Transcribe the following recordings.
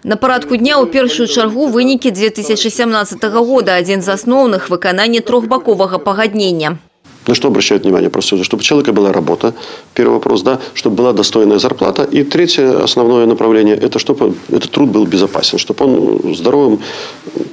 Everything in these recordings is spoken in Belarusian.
На парадку дня ў першую чаргу вынікі 2017 года, один из основных – выканание трехбакового погоднения. На что обращают внимание профсоюзы? Чтобы у человека была работа, первый вопрос, да, чтобы была достойная зарплата. И третье основное направление – это чтобы этот труд был безопасен, чтобы он здоровым,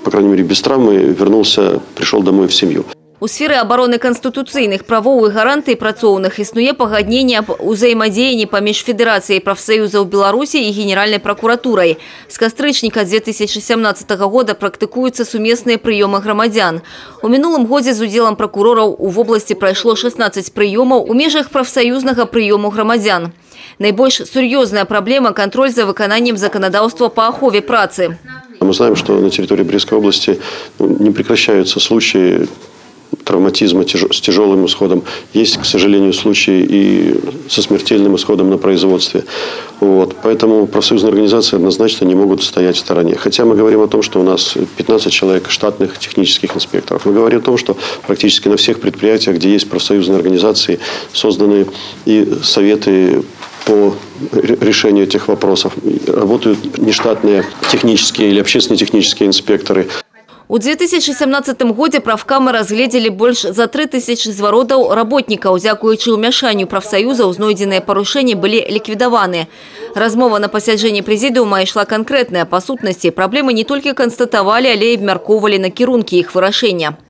по крайней мере, без травмы вернулся, пришел домой в семью. У сферы обороны конституцыйных правоў і гарантый працоўных існуе пагадненне аб узаемадзеянні паміж Федэрацыяй прафсаюзаў Беларусі і Генеральнай пракуратурай. З кастрычніка 2017 года практыкуюцца сумесныя прыёмы грамадзян. У мінулым годзе з удзелам пракурораў у вобласці прайшло 16 прыёмаў у межах прафсаюзнага прыёму грамадзян. Найбольш сур'ёзная праблема – контроль за выкананнем законодаўства по ахове працы. Мы знаем, что на территории Брестской области не прекращаются случаи травматизма с тяжелым исходом. Есть, к сожалению, случаи и со смертельным исходом на производстве. Поэтому профсоюзные организации однозначно не могут стоять в стороне. Хотя мы говорим о том, что у нас 15 человек штатных технических инспекторов. Мы говорим о том, что практически на всех предприятиях, где есть профсоюзные организации, созданы и советы по решению этих вопросов. Работают нештатные технические или общественно-технические инспекторы. У 2017 годзе правкамы разгледзелі больш за 3000 зваротаў работнікаў. Дзякуючы ўмяшанню прафсаюзаў знойдзеныя парушэнні былі ліквідаваны. Размова на пасяджэнні прэзідыума ішла канкрэтная. Па сутнасці, праблемы не толькі канстатавалі, але і абмяркоўвалі накірункі іх вырашэння.